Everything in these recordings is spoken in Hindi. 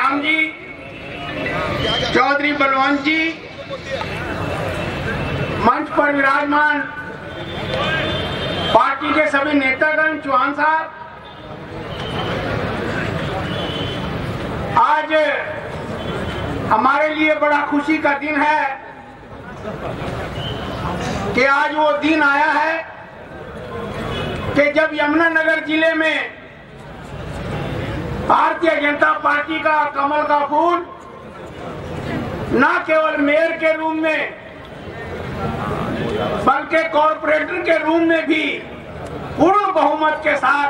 राम जी, चौधरी बलवंत जी, मंच पर विराजमान पार्टी के सभी नेतागण, चौहान साहब, आज हमारे लिए बड़ा खुशी का दिन है कि आज वो दिन आया है कि जब यमुनानगर जिले में भारतीय जनता पार्टी का कमल का फूल न केवल मेयर के रूम में बल्कि कॉर्पोरेटर के रूम में भी पूर्ण बहुमत के साथ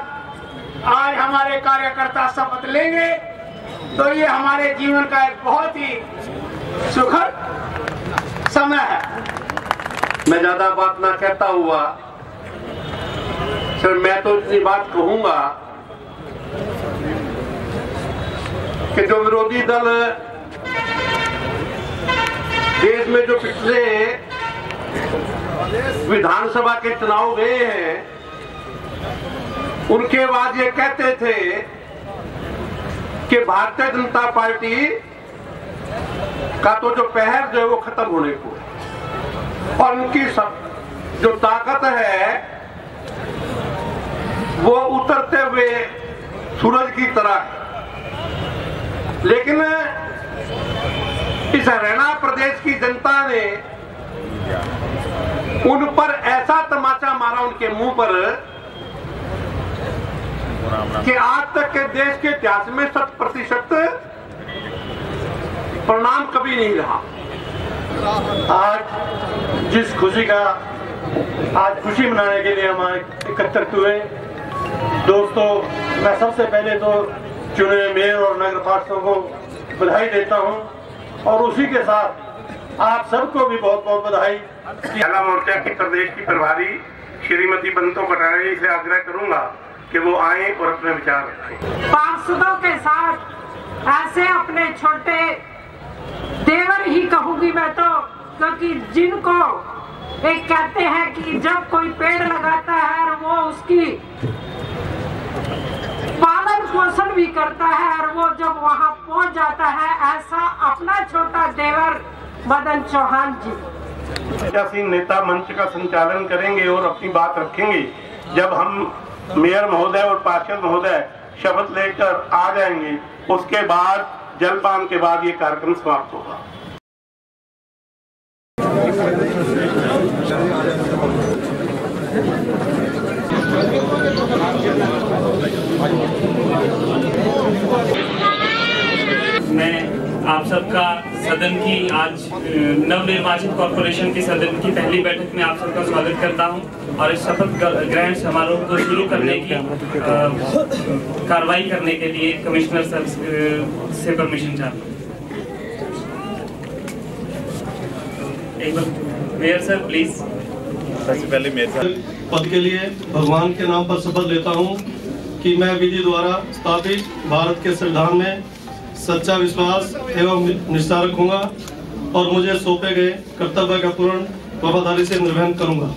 आज हमारे कार्यकर्ता शपथ लेंगे, तो ये हमारे जीवन का एक बहुत ही सुखद समय है। मैं ज्यादा बात ना कहता हुआ सर, मैं तो इतनी बात कहूंगा कि जो विरोधी दल देश में जो पिछले विधानसभा के चुनाव गए हैं, उनके बाद ये कहते थे कि भारतीय जनता पार्टी का तो जो पहर जो है वो खत्म होने को है और उनकी जो ताकत है वो उतरते हुए सूरज की तरह है। लेकिन इस हरियाणा प्रदेश की जनता ने उन पर ऐसा तमाचा मारा उनके मुंह पर कि आज तक के देश के इतिहास में 100% परिणाम कभी नहीं रहा। आज जिस खुशी का आज खुशी मनाने के लिए हम एकत्रित हुए, दोस्तों, मैं सबसे पहले तो चुने मेयर और नगर पार्षदों को बधाई देता हूं और उसी के साथ आप सबको भी बहुत बहुत बधाई। जिला मोर्चा की प्रदेश की प्रभारी श्रीमती बंतो कटारिया से आग्रह करूंगा कि वो आए और अपने विचार रखें। पार्षदों के साथ ऐसे अपने छोटे देवर ही कहूंगी मैं तो, क्योंकि जिनको एक कहते हैं कि जब कोई पेड़ लगाता है और वो उसकी पालन पोषण भी करता है और वो जब वहां पहुंच जाता है, ऐसा अपना छोटा देवर मदन चौहान जी नेता मंच का संचालन करेंगे और अपनी बात रखेंगे। जब हम मेयर महोदय और पार्षद महोदय शपथ लेकर आ जाएंगे, उसके बाद जलपान के बाद ये कार्यक्रम समाप्त होगा। मैं आप सबका सदन की आज नवनिर्वाचित कॉर्पोरेशन की सदन की पहली बैठक में आप सबका स्वागत करता हूं और इस शपथ ग्रहण समारोह को शुरू करने की कार्रवाई करने के लिए कमिश्नर सर से परमिशन चाहता हूं। एक बार मेयर सर प्लीज। सबसे पहले मेयर सर पद के लिए भगवान के नाम पर शपथ लेता हूं कि मैं विधि द्वारा स्थापित भारत के संविधान में सच्चा विश्वास एवं निष्ठा रखूंगा और मुझे सौंपे गए कर्तव्य का पूर्ण वफादारी से निर्वहन करूंगा।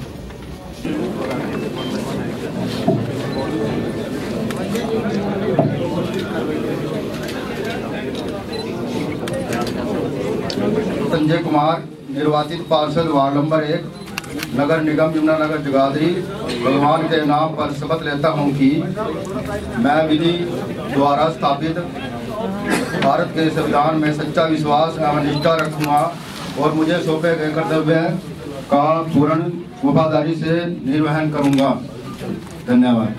संजय कुमार, निर्वाचित पार्षद वार्ड नंबर 1, नगर निगम यमुनानगर जगाधरी, भगवान के नाम पर शपथ लेता हूं कि मैं विधि द्वारा स्थापित भारत के संविधान में सच्चा विश्वास एवं निष्ठा रखूंगा और मुझे सौंपे गए कर्तव्य का पूर्ण वफादारी से निर्वहन करूंगा। धन्यवाद।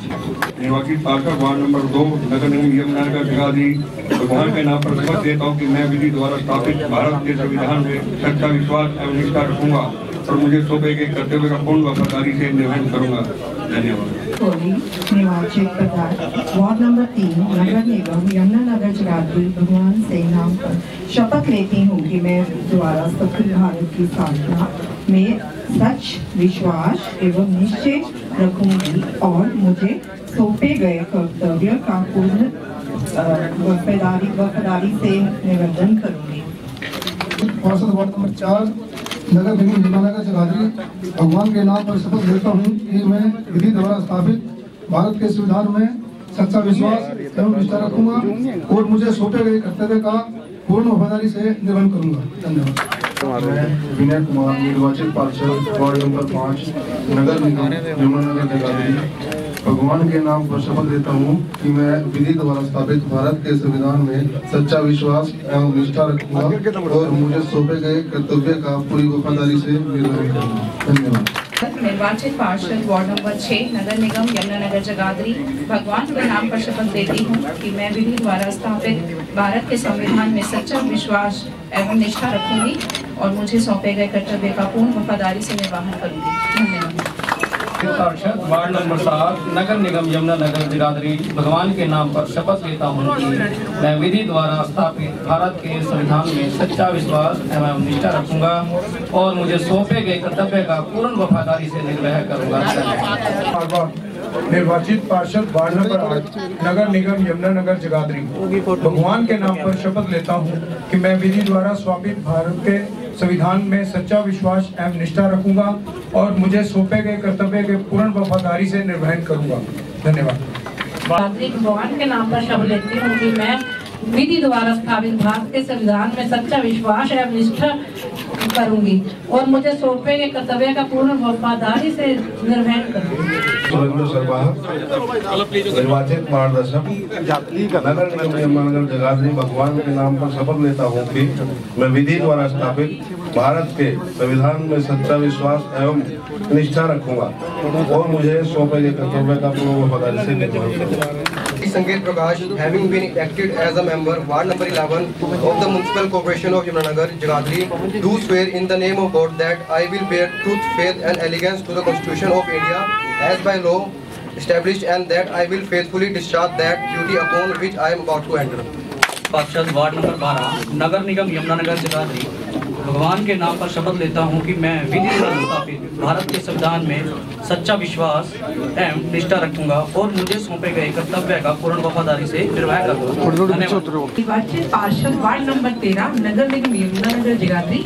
निर्वाचित पार्षद वार्ड नंबर 2, नगर निगम यमुनानगर जगाधरी, भगवान के नाम पर शपथ लेता हूं कि मैं विधि द्वारा स्थापित भारत के संविधान में सच्चा विश्वास एवं निष्ठा रखूंगा और मुझे सौंपे गए कर्तव्य का पूर्ण वफादारी से निर्वहन करूंगा। धन्यवाद। निर्वाचित प्रधान वार्ड नंबर 3, नगर निगम यमुनानगर जगाधरी, भगवान से नाम पर शपथ लेती हूँ कि मैं द्वारा सफल भारत की स्थापना में सच विश्वास एवं निश्चय रखूंगी और मुझे सौंपे गए कर्तव्य का पूर्ण वफादारी से निवेदन करूंगी। पार्षद वार्ड नंबर 4, नगर निगम यमुनानगर जगाधरी, भगवान के नाम पर शपथ लेता हूँ कि मैं विधि द्वारा स्थापित भारत के संविधान में सच्चा विश्वास एवं निष्ठा रखूंगा और मुझे सौंपे गए कर्तव्य का पूर्ण वफादारी से निर्वहन करूंगा। धन्यवाद। मैं विनय कुमार, निर्वाचित पार्षद वार्ड नंबर 5, नगर निगम यमुनानगर जगाधरी, भगवान के नाम पर शपथ लेता हूँ कि मैं विधि द्वारा स्थापित भारत के संविधान में सच्चा विश्वास एवं निष्ठा रखूंगा और मुझे सौंपे गए कर्तव्य का पूरी वफादारी से निर्वहन करूंगा। धन्यवाद। निर्वाचित पार्षद वार्ड नंबर 6, नगर निगम यमुनानगर जगाधरी, भगवान के नाम पर शपथ लेती हूँ कि मैं विधि द्वारा स्थापित भारत के संविधान में सच्चा विश्वास एवं निष्ठा रखूंगी और मुझे सौंपे गए कर्तव्य का पूर्ण वफादारी से निर्वहन करूंगी। धन्यवाद। पार्षद वार्ड नंबर 7, नगर निगम यमुनानगर जगाधरी, भगवान के नाम पर शपथ लेता हूँ कि मैं विधि द्वारा स्थापित भारत के संविधान में सच्चा विश्वास एवं निष्ठा रखूंगा और मुझे सौंपे गए कर्तव्य का पूर्ण वफादारी से निर्वहन करूंगा। निर्वाचित पार्षद वार्ड नंबर 8, नगर निगम यमुनानगर जगाधरी, भगवान के नाम पर शपथ लेता हूँ कि मैं विधि द्वारा स्थापित भारत के संविधान में सच्चा विश्वास एवं निष्ठा रखूंगा और मुझे सौंपे गए कर्तव्य के पूर्ण वफादारी से निर्वहन करूंगा। धन्यवाद। भगवान के नाम पर शपथ लेती हूँ कि मैं विधि द्वारा स्थापित भारत के संविधान में सच्चा विश्वास एवं निष्ठा करूंगी और मुझे सौंपे गए कर्तव्य का पूर्ण वफादारी से निर्वहन करूंगी। निर्वाचित मार्गदर्शक नगर निगम यमुनानगर जगाधरी, भगवान के नाम पर शपथ लेता हूँ कि मैं विधि द्वारा स्थापित भारत के संविधान में सच्चा विश्वास एवं निष्ठा रखूंगा और मुझे सौंपे गए कर्तव्य का पूर्ण वफादारी से निर्वहन करूंगा। Sanket Prakash, having been elected as a member, Ward number 11 of the Municipal Corporation of Yamuna Jagadri, do swear in the name of God that I will bear truth, faith and allegiance to the Constitution of India as by law established, and that I will faithfully discharge that duty upon which I am about to enter. पार्षद वार्ड नंबर 12, नगर निगम यमुनानगर जगाधरी, भगवान के नाम पर शपथ लेता हूँ कि मैं विधि द्वारा स्थापित भारत के संविधान में सच्चा विश्वास एवं निष्ठा रखूंगा और मुझे सौंपे गए कर्तव्य का पूर्ण वफादारी से निर्वहन करूंगा। निर्वाचित पार्षद वार्ड नंबर 13, नगर निगम यमुनानगर जगाधरी,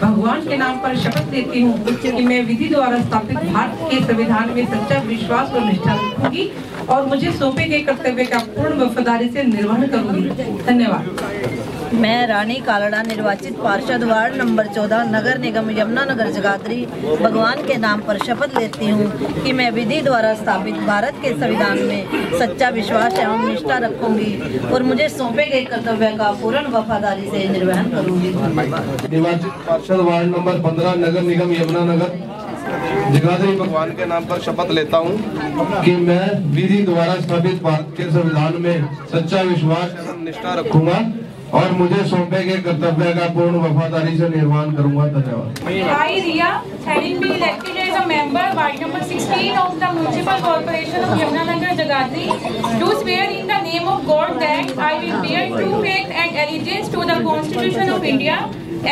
भगवान के नाम पर शपथ लेती हूँ कि मैं विधि द्वारा स्थापित भारत के संविधान में सच्चा विश्वास और निष्ठा रखूंगी और मुझे सौंपे गए कर्तव्य का पूर्ण वफादारी से निर्वहन करूंगी। धन्यवाद। मैं रानी कालड़ा, निर्वाचित पार्षद वार्ड नंबर 14, नगर निगम यमुनानगर जगाधरी, भगवान के नाम पर शपथ लेती हूँ कि मैं विधि द्वारा स्थापित भारत के संविधान में सच्चा विश्वास एवं निष्ठा रखूंगी और मुझे सौंपे गए कर्तव्य का पूर्ण वफादारी से निर्वहन करूंगी। निर्वाचित पार्षद वार्ड नंबर 15, नगर निगम यमुनानगर जगाधरी, भगवान के नाम पर शपथ लेता हूँ कि मैं विधि द्वारा स्थापित भारत के संविधान में सच्चा विश्वास एवं निष्ठा रखूंगा और मुझे सौंपे गए कर्तव्य का पूर्ण वफादारी से निर्वहन करूंगा। धन्यवाद। I, Riya, having been elected as a member, Ward number 16 of the Municipal Corporation of Yamuna Jagadri, do swear in the name of God that I will bear true faith and allegiance to the Constitution of India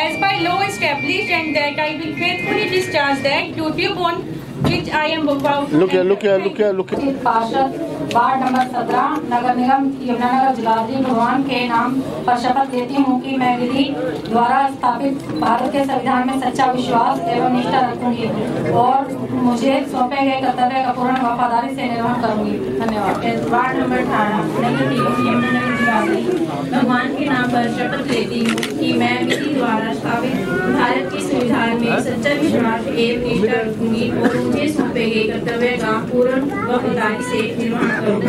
as by law established, and that I will faithfully discharge that duty upon which I am about to enter. पार्षद वार्ड नंबर 17, नगर निगम यमुनानगर जगाधरी, भगवान के नाम पर शपथ लेती हूँ कि मैं विधि द्वारा स्थापित भारत के संविधान में सच्चा विश्वास एवं निष्ठा रखूंगी और मुझे सौंपे गए कर्तव्य का पूर्ण वफादारी से निर्वहन करूंगी। धन्यवाद। वार्ड नंबर 18, नगर निगम यमुनानगर जगाधरी, भगवान के नाम पर शपथ लेती हूँ कि मैं विधि द्वारा स्थापित भारत के संविधान में सच्चा विश्वास एवं निष्ठा रखूंगी और मुझे सौंपे गए कर्तव्य का पूर्ण वफादारी से निर्वहन करूंगी।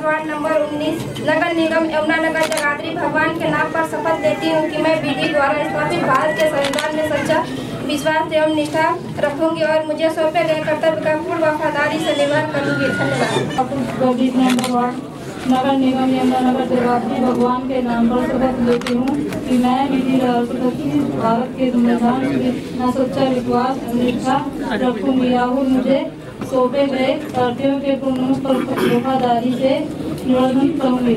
वार्ड नंबर 19, नगर निगम यमुनानगर जगाधरी, भगवान के नाम पर शपथ लेती हूँ कि मैं विधि द्वारा स्थापित भारत के संविधान में सच्चा विश्वास एवं निष्ठा रखूंगी और मुझे सौंपे गए कर्तव्य का पूर्ण वफादारी से निर्वहन करूंगी। धन्यवाद। नगर निगम यमुनानगर जगाधरी, भगवान के नाम पर शपथ लेती हूँ कि मैं विधि भारत के संविधान में सच्चा विश्वास निष्ठा रखूंगी और मुझे सौंपे गए कर्तव्यों के पूर्ण वफादारी से निर्वहन करूंगी।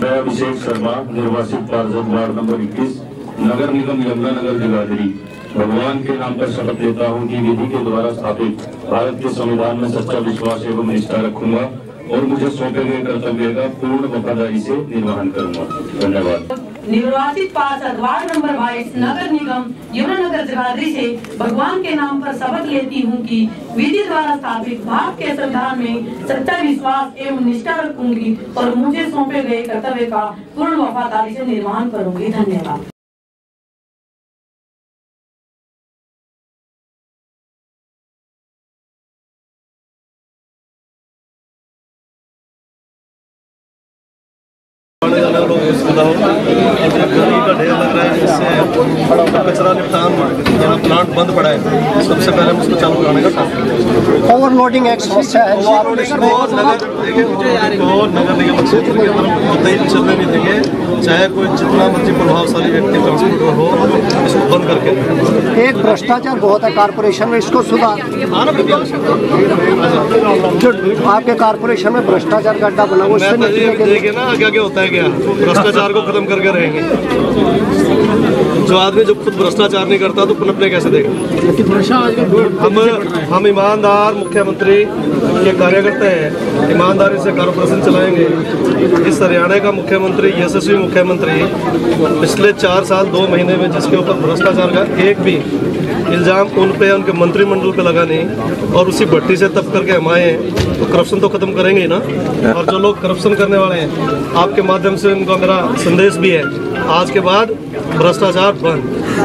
मैं अभिषेक शर्मा, निर्वाचित पार्षद वार्ड नंबर 21, नगर निगम यमुनानगर जगाधरी, भगवान के नाम पर शपथ लेता हूँ कि विधि के द्वारा स्थापित भारत के संविधान में सच्चा विश्वास एवं निष्ठा रखूंगा और मुझे सौंपे गए कर्तव्य का पूर्ण वफादारी से निर्वहन करूंगा। धन्यवाद। निर्वाचित पार्षद वार्ड नंबर 22 नगर निगम यमुनानगर जगाधरी से भगवान के नाम पर शपथ लेती हूँ कि विधि द्वारा स्थापित भारत के संविधान में सच्चा विश्वास एवं निष्ठा रखूंगी और मुझे सौंपे गए कर्तव्य का पूर्ण वफादारी से निर्वहन करूंगी। धन्यवाद। सुविधा हो और जो गंदगी का ढेर लग रहा है जिससे कचरा निपटान यहाँ प्लांट बंद पड़ा है, सबसे पहले हम उसको चालू कराने का काम। ओवरलोडिंग एक समस्या है जो आप नगर निगम क्षेत्र के अंदर होते ही चलने नहीं देंगे, चाहे कोई जितना मर्जी प्रभावशाली व्यक्ति ट्रांसपोर्टर हो, इसको बंद करके। एक भ्रष्टाचार बहुत है कारपोरेशन में, इसको सुधार। जो आपके कारपोरेशन में भ्रष्टाचार गड्ढा बना वो उससे निकलने के लिए ना क्या क्या होता है, क्या भ्रष्टाचार को खत्म करके रहेंगे। जो आदमी जो खुद भ्रष्टाचार नहीं करता तो पनपने कैसे देगा। हम ईमानदार मुख्यमंत्री के कार्यकर्ता हैं, ईमानदारी से कॉर्पोरेशन चलाएंगे। इस हरियाणा का मुख्यमंत्री, यशस्वी मुख्यमंत्री, पिछले 4 साल 2 महीने में जिसके ऊपर भ्रष्टाचार का एक भी इल्जाम उन पे उनके मंत्रिमंडल पे लगा नहीं और उसी भट्टी से तब करके हम आए हैं, तो करप्शन तो खत्म करेंगे ही ना। और जो लोग करप्शन करने वाले हैं, आपके माध्यम से उनको मेरा संदेश भी है, आज के बाद भ्रष्टाचार बंद।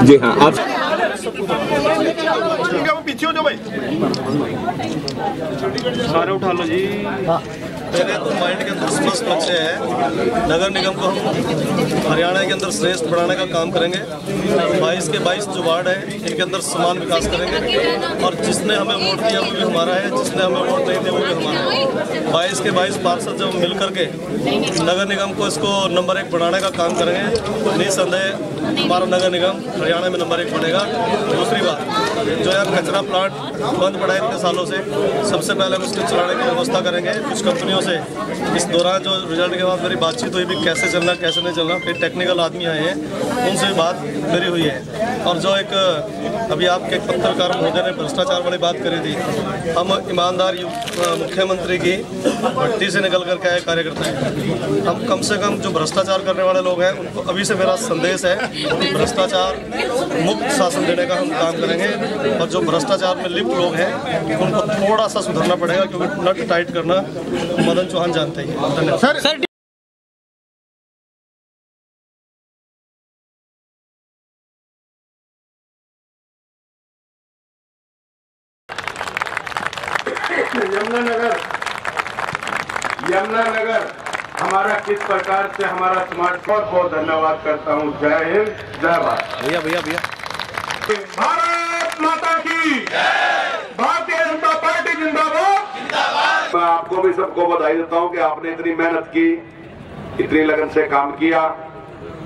जी हाँ, आप पीछे हो जाओ भाई, सारे उठा लो जी। पहले तो माइंड के अंदर स्पष्ट बच्चे हैं, नगर निगम को हम हरियाणा के अंदर श्रेष्ठ बनाने का काम करेंगे। 22 के 22 जो वार्ड है इनके अंदर समान विकास करेंगे और जिसने हमें वोट दिया वो भी हमारा है, जिसने हमें वोट नहीं दिया वो भी हमारा है। 22 के 22 पार्षद जब मिल करके नगर निगम को इसको नंबर 1 बनाने का काम करेंगे, निसंदेह हमारा नगर निगम हरियाणा में नंबर 1 बनेगा। दूसरी बात, जो यार कचरा प्लांट बंद पड़ा है इतने सालों से, सबसे पहले हम उसको चलाने की व्यवस्था करेंगे। कुछ कंपनियों से इस दौरान जो रिजल्ट के बाद मेरी बातचीत हुई भी, कैसे चलना कैसे नहीं चलना, फिर टेक्निकल आदमी आए हैं, उनसे भी बात मेरी हुई है। और जो एक अभी आपके एक पत्रकार महोदय ने भ्रष्टाचार वाली बात करी थी, हम ईमानदार मुख्यमंत्री की भट्टी से निकल कर के आए कार्यकर्ता हैं। हम कम से कम जो भ्रष्टाचार करने वाले लोग हैं उनको अभी से मेरा संदेश है, भ्रष्टाचार मुक्त शासन देने का हम काम करेंगे। और जो भ्रष्टाचार में लिप्त लोग हैं उनको थोड़ा सा सुधरना पड़ेगा, क्योंकि नट टाइट करना मदन चौहान जानते ही हैं। धन्यवाद सर। यमुनानगर हमारा किस प्रकार से हमारा समाज, बहुत बहुत धन्यवाद करता हूँ। जय हिंद, जय भारत। भैया भैया भैया, भारत माता की, भारतीय जनता पार्टी जिंदाबाद। मैं आपको भी सबको बधाई देता हूँ कि आपने इतनी मेहनत की, इतनी लगन से काम किया,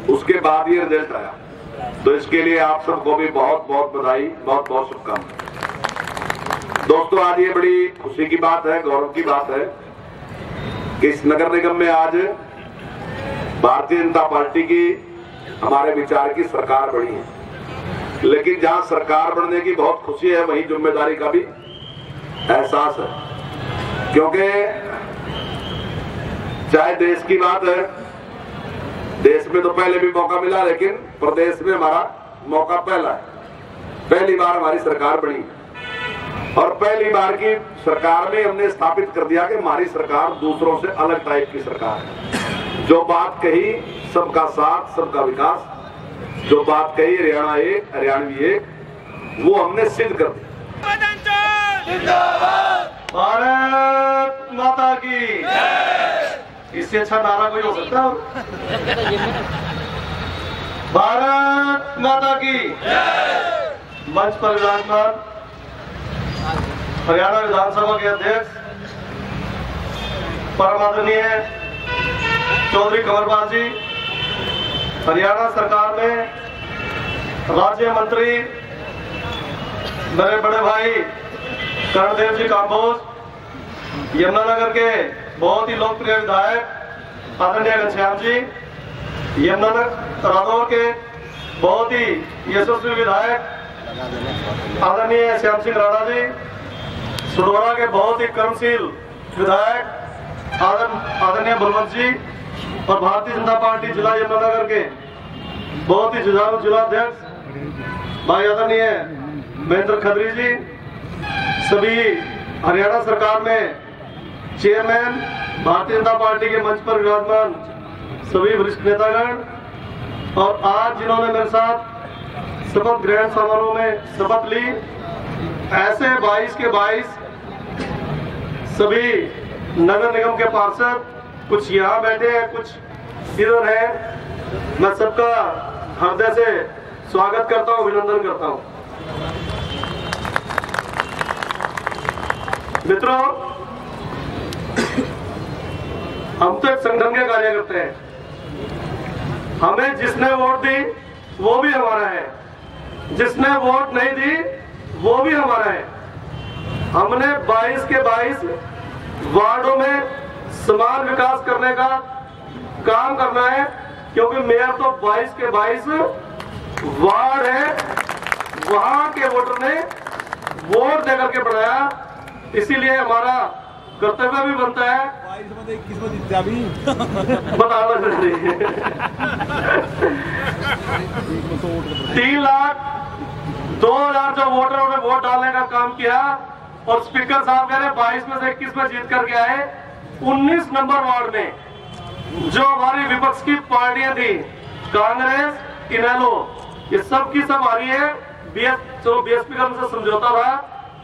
उसके बाद ये रिजल्ट आया, तो इसके लिए आप सबको भी बहुत बहुत बधाई, बहुत बहुत शुभकामनाएं। दोस्तों, आज ये बड़ी खुशी की बात है, गौरव की बात है कि इस नगर निगम में आज भारतीय जनता पार्टी की, हमारे विचार की सरकार बनी है। लेकिन जहां सरकार बनने की बहुत खुशी है, वहीं जिम्मेदारी का भी एहसास है, क्योंकि चाहे देश की बात है, देश में तो पहले भी मौका मिला, लेकिन प्रदेश में हमारा मौका पहला है। पहली बार हमारी सरकार बनी और पहली बार की सरकार में हमने स्थापित कर दिया कि हमारी सरकार दूसरों से अलग टाइप की सरकार है। जो बात कही सबका साथ, सबका विकास, जो बात कही हरियाणा एक, हरियाणवी एक, वो हमने सिद्ध कर दी। भारत माता की, इससे अच्छा नारा कोई हो सकता है? भारत माता की। मंच पर विराजमान हरियाणा विधानसभा के अध्यक्ष परम आदरणीय चौधरी कंवरपाल जी, हरियाणा सरकार में राज्य मंत्री मेरे बड़े भाई कर्णदेव जी काम्बोज, यमुनानगर के बहुत ही लोकप्रिय विधायक आदरणीय घनश्याम जी, यमुनानगर रादौर के बहुत ही यशस्वी विधायक आदरणीय श्याम सिंह राणा जी, सुडोरा के बहुत ही कर्मशील विधायक आदरणीय बलवंत जी, और भारतीय जनता पार्टी जिला यमुनानगर के बहुत ही जुझारू जिलाध्यक्ष भाई आदरणीय महेंद्र खत्री जी, सभी हरियाणा सरकार में चेयरमैन, भारतीय जनता पार्टी के मंच पर विराजमान सभी वरिष्ठ नेतागण, और आज जिन्होंने मेरे साथ शपथ ग्रहण समारोह में शपथ ली, ऐसे 22 के 22 सभी नगर निगम के पार्षद, कुछ यहाँ बैठे हैं, कुछ इधर हैं, मैं सबका हृदय से स्वागत करता हूँ, अभिनंदन करता हूँ। मित्रों, हम तो एक संगठन के कार्य करते हैं, हमें जिसने वोट दी वो भी हमारा है, जिसने वोट नहीं दी वो भी हमारा है। हमने 22 के 22 वार्डों में समान विकास करने का काम करना है, क्योंकि मेयर तो 22 के 22 वार्ड है, वहां के वोटर ने वोट देकर के बनाया, इसीलिए हमारा कर्तव्य भी बनता है बताना चाहिए। 3,02,000 जो वोटरों ने वोट डालने का काम किया, और स्पीकर साहब कह रहे 22 में से 21 में जीत करके आए। 19 नंबर वार्ड में जो हमारी विपक्ष की पार्टियां थी, कांग्रेस, इनेलो, ये सब की सब आ रही है। बीएसपी का हमसे समझौता था,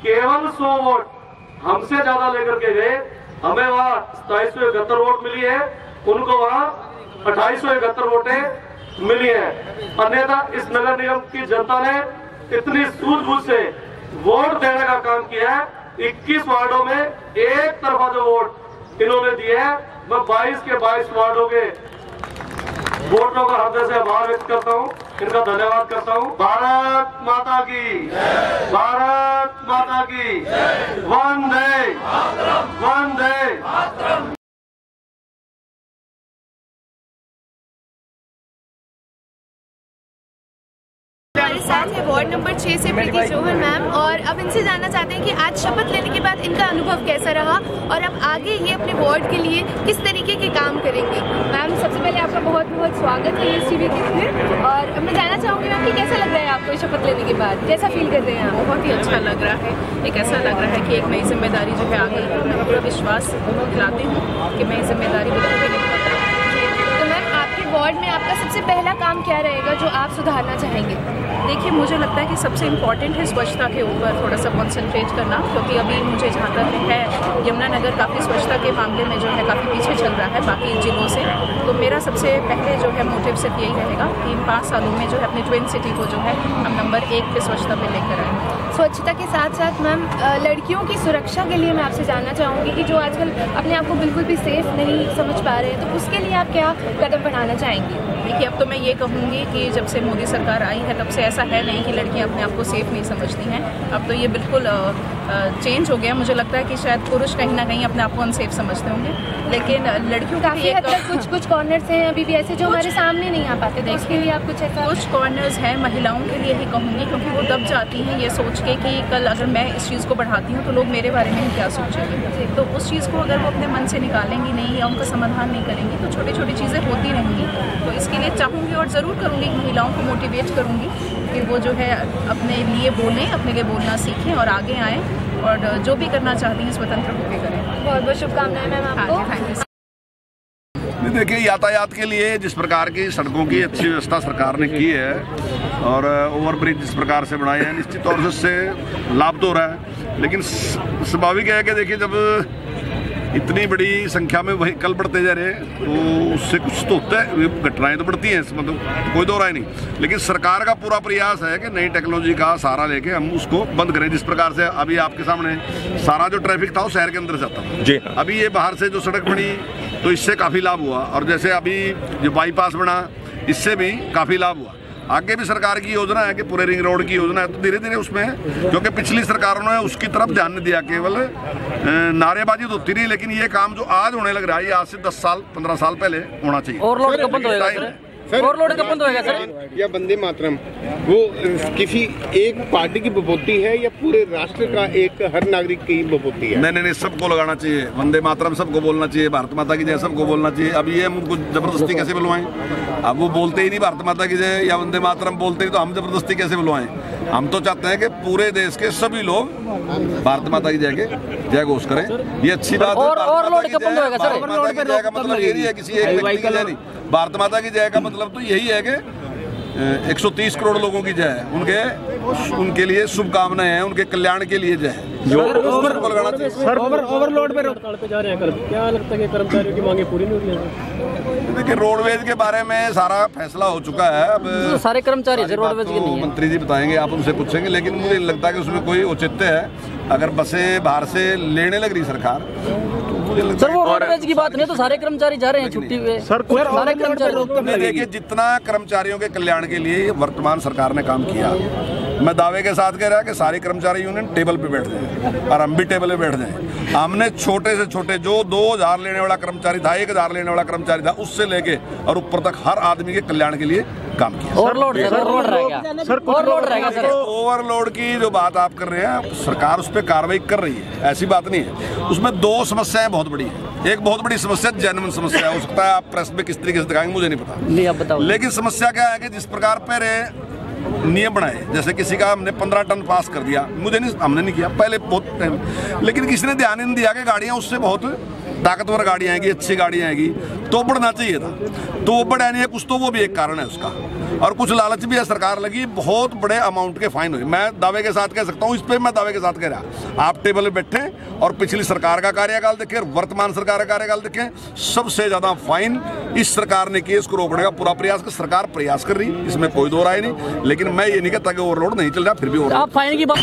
केवल 100 वोट हमसे ज्यादा लेकर के गए, हमें वहाँ 2771 वोट मिली है, उनको वहाँ 2871 वोटें मिली है। अन्यथा इस नगर निगम की जनता ने इतनी सूझबूझ से वोट देने का काम किया है। 21 वार्डों में एक तरफा जो वोट इन्होंने दिए है, मैं 22 के 22 वार्डों के वोटरों का हृदय से आभार व्यक्त करता हूँ, इनका धन्यवाद करता हूँ। भारत माता की, भारत माता की, वंदे वंदे। साथ है वार्ड नंबर 6 से प्रीति चौहान मैम, और अब इनसे जानना चाहते हैं कि आज शपथ लेने के बाद इनका अनुभव कैसा रहा और अब आगे ये अपने वार्ड के लिए किस तरीके के काम करेंगे। मैम, सबसे पहले आपका बहुत बहुत स्वागत है इस टीवी में, और अब मैं जानना चाहूँगी मैम कि कैसा लग रहा है आपको शपथ लेने के बाद, कैसा फील कर रहे हैं आप? बहुत ही अच्छा लग रहा है, एक ऐसा लग रहा है कि एक नई जिम्मेदारी जो है आ गई है, मैं पूरा विश्वास दिलाती हूँ कि मैं जिम्मेदारी बिल्कुल नहीं करता। तो मैम, आपके वार्ड में आपका सबसे पहला काम क्या रहेगा जो आप सुधारना चाहेंगे? देखिए, मुझे लगता है कि सबसे इम्पॉर्टेंट है स्वच्छता के ऊपर थोड़ा सा कॉन्सेंट्रेट करना, क्योंकि अभी मुझे जहाँ तक है यमुनानगर काफ़ी स्वच्छता के मामले में जो है काफ़ी पीछे चल रहा है बाकी जिलों से। तो मेरा सबसे पहले जो है मोटिव सिर्फ यही रहेगा कि इन 5 सालों में जो है अपने ट्विन सिटी को जो है हम नंबर 1 पे स्वच्छता पे लेकर आए। स्वच्छता के साथ साथ मैम, लड़कियों की सुरक्षा के लिए मैं आपसे जानना चाहूँगी कि जो आजकल अपने आप को बिल्कुल भी सेफ नहीं समझ पा रहे हैं, तो उसके लिए आप क्या कदम बढ़ाना चाहेंगी? देखिए, अब तो मैं ये कहूँगी कि जब से मोदी सरकार आई है तब से ऐसा है नहीं कि लड़कियाँ अपने आप को सेफ नहीं समझती हैं। अब तो ये बिल्कुल चेंज हो गया। मुझे लगता है कि शायद पुरुष कहीं ना कहीं अपने आप को अनसेफ समझते होंगे, लेकिन लड़कियों काफ़ी हद तक कुछ कॉर्नर्स हैं अभी भी ऐसे जो हमारे सामने नहीं आ पाते, तो उसके लिए आप कुछ ऐसा? कुछ कॉर्नर्स हैं महिलाओं के लिए ही कहूँगी, क्योंकि वो दब जाती हैं ये सोच के कि कल अगर मैं इस चीज़ को बढ़ाती हूँ तो लोग मेरे बारे में ही क्या सोचेंगे। तो उस चीज़ को अगर वो अपने मन से निकालेंगी नहीं या उनका समाधान नहीं करेंगी तो छोटी छोटी चीज़ें होती रहेंगी। तो इसके लिए चाहूँगी और ज़रूर करूँगी कि महिलाओं को मोटिवेट करूँगी कि वो जो है अपने लिए बोलें, अपने लिए बोलना सीखें और आगे आएँ, और जो भी करना चाहती हैं स्वतंत्र होकर करें। बहुत बहुत शुभकामनाएं मैम आपको। Thank you. देखिए, यातायात के लिए जिस प्रकार की सड़कों की अच्छी व्यवस्था सरकार ने की है और ओवरब्रिज जिस प्रकार से बनाए हैं, निश्चित तौर से उससे लाभ तो हो रहा है, लेकिन स्वाभाविक है कि देखिए जब इतनी बड़ी संख्या में व्हीकल बढ़ते जा रहे हैं तो उससे कुछ तो होता है, घटनाएं तो बढ़ती हैं, मतलब कोई दो राय नहीं। लेकिन सरकार का पूरा प्रयास है कि नई टेक्नोलॉजी का सहारा लेके हम उसको बंद करें। जिस प्रकार से अभी आपके सामने सारा जो ट्रैफिक था वो शहर के अंदर जाता था जी, अभी ये बाहर से जो सड़क बनी तो इससे काफ़ी लाभ हुआ, और जैसे अभी जो बाईपास बना इससे भी काफ़ी लाभ हुआ। आगे भी सरकार की योजना है कि पूरे रिंग रोड की योजना है, तो धीरे धीरे उसमें, क्योंकि पिछली सरकारों ने उसकी तरफ ध्यान नहीं दिया, केवल नारेबाजी तो होती रही, लेकिन ये काम जो आज होने लग रहा है ये आज से 10 साल 15 साल पहले होना चाहिए। ओवरलोड कब बंद होएगा? ओवरलोड कब बंद होएगा सर? या वंदे मातरम वो किसी एक पार्टी की बपोती है या पूरे राष्ट्र का एक हर नागरिक की बपोती है? नहीं, सबको लगाना चाहिए। वंदे मातरम सबको बोलना चाहिए, भारत माता की जय सबको बोलना चाहिए। अब ये हम उनको जबरदस्ती कैसे बुलवाएं? अब वो बोलते ही नहीं भारत माता की जय या वंदे मातरम बोलते ही, तो हम जबरदस्ती कैसे बुलवाएं? हम तो चाहते हैं कि पूरे देश के सभी लोग भारत माता की जय के जय घोष करें। ये अच्छी बात है। भारत माता की जय का मतलब ये नहीं है किसी एक व्यक्ति की जय नहीं। भारत माता की जय का मतलब तो यही है कि 130 करोड़ लोगों की जय है, उनके लिए शुभकामनाएं हैं, उनके कल्याण के लिए जय है। सर ओवरलोड पे जा रहे हैं, क्या लगता है कि कर्मचारियों की मांगे पूरी नहीं हो रही है? देखिए, रोडवेज के बारे में सारा फैसला हो चुका है। अब तो सारे कर्मचारी रोडवेज के नहीं है। मंत्री जी बताएंगे, आप उनसे पूछेंगे, लेकिन मुझे नहीं लगता कि उसमें कोई औचित्य है। अगर बसें बाहर से लेने लग रही सरकार, सर वो रोडवेज की बात नहीं, तो सारे कर्मचारी जा रहे हैं छुट्टी पे। सर सारे कर्मचारी, देखिए जितना कर्मचारियों के कल्याण के लिए वर्तमान सरकार ने काम किया, मैं दावे के साथ कह रहा कि सारी कर्मचारी यूनियन टेबल पे बैठ जाए और हम भी टेबल पे बैठ जाएं। हमने छोटे से छोटे जो 2000 लेने वाला कर्मचारी था, 1000 लेने वाला कर्मचारी था, उससे लेके और ऊपर तक हर आदमी के कल्याण के लिए काम किया। ओवरलोड की जो बात आप कर रहे हैं, सरकार उस पर कार्रवाई कर रही है, ऐसी बात नहीं है। उसमें दो समस्याएं बहुत बड़ी है। एक बहुत बड़ी समस्या जेन्युइन समस्या हो सकता है, आप प्रेस में किस तरीके से दिखाएंगे मुझे नहीं पता, नहीं आप बताओ। लेकिन समस्या क्या है कि जिस प्रकार पहले नियम बनाए, जैसे किसी का हमने 15 टन पास कर दिया, हमने नहीं किया पहले बहुत टाइम, लेकिन किसी ने ध्यान नहीं दिया कि गाड़ियां उससे बहुत ताकतवर गाड़ियां आएगी, अच्छी गाड़ियां आएगी, तो बढ़ना चाहिए था, तो वो बढ़ा नहीं है कुछ, तो वो भी एक कारण है उसका। और कुछ लालच भी है, सरकार लगी, बहुत बड़े अमाउंट के फाइन हुए। मैं दावे के साथ कह सकता हूँ, इस पर मैं दावे के साथ कह रहा, आप टेबल पे बैठे और पिछली सरकार का कार्यकाल देखें, वर्तमान सरकार का कार्यकाल देखें, सबसे ज्यादा फाइन इस सरकार ने किए। इसको रोकने का पूरा प्रयास, सरकार प्रयास कर रही, इसमें कोई दो राय नहीं, लेकिन मैं ये नहीं कहता कि ओवरलोड नहीं चल रहा, फिर भी आप फाइन की बात